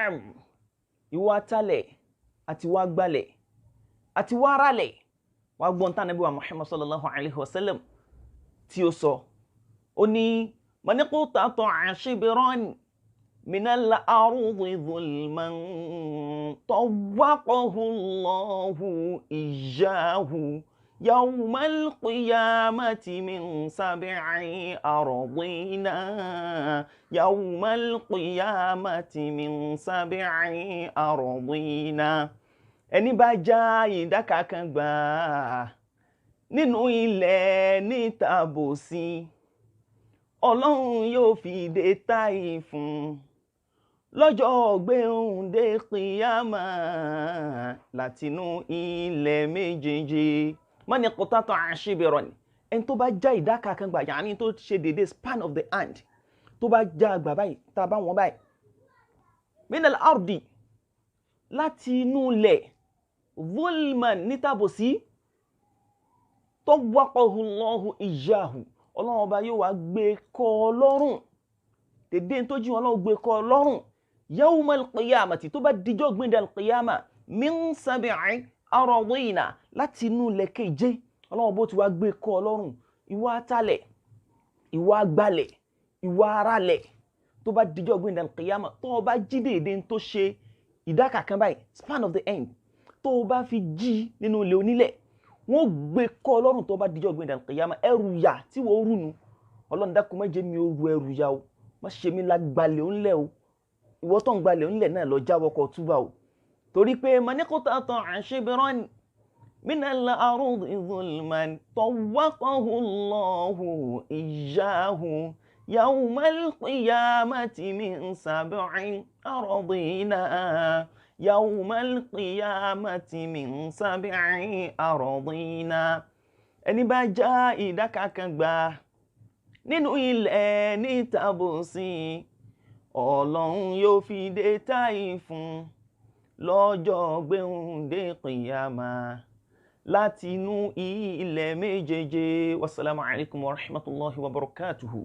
am ìwà talẹ̀ àti wá gbalẹ̀ àti wá ralẹ̀ wá gbọ́n tán Ànábì wa Muhammad sallallahu alaihi wasallam tí ó sọ ó ní man iqtata'a shibran min al-ardi dhulman tawwaqahu Allahu iyyahu يوم القيامة من 7 أراضين يوم القيامة من 7 أراضين ẹni bá já ìdá kan gbà nínú ilẹ̀ ní tàbòsí Ọlọ́run yóò fi dé táì fún lọ́jọ́ gbéhùndé kíyámà látinú ilẹ̀ méjèèjì man iqtata'a shibran ẹni tó bá já ìdá kan gbà yàní tó ṣe dédé span of the hand tó bá já gbà báyìí tá bá wọn báyìí min al-ardi láti inú ilẹ̀ zulman nítàbòsí tawwaqahu Allahu iyyahu Ọlọ́run ọba yóò wá gbé kọ́ lọ́rùn dédé tó jí Ọlọ́run gbé kọ́ lọ́rùn yawmal qiyamati tó bá dijọ́ gbéǹde al-qiyama min 7 aradina láti inú ilẹ̀ keje Ọlọ́run bó ti wá gbé kọ́ lọ́rùn ìwà talẹ̀ ìwà gbalẹ̀ ìwà aralẹ̀ tó bá dijọ́ gbéǹde al-qiyama tó bá jí dédé tó ṣe ìdá kan báyìí span of the end tó bá fi jí nínú ilẹ̀ onílẹ̀ wọ́n gbé kọ́ lọ́rùn tó bá dijọ́ gbéǹde al-qiyama ẹrù yà tí wọ́n rù nù Ọlọ́run dákun má jẹ́ mi ó ru ẹrù yà o má ṣe mi lágbalẹ̀ ńlẹ̀ o ìwọ tó ń gbalẹ̀ ńlẹ̀ náà lọ jáwọ́ kó túbà o torí pé man iqtata'a shibran min al-ardi zulman tawwaqahu Allahu iyyahu yawmal qiyamati min 7 aradina yawmal qiyamati min 7 aradina ẹni bá já ìdá kan gbà nínú ilẹ̀ ní tàbòsí Ọlọ́run yóò fi dé táì fún lọ́jọ́ gbéhùndé kíyámà látinú ilẹ̀ méjèèje. Wassalamu alaikum wa rahmatullahi wa barakatuhu.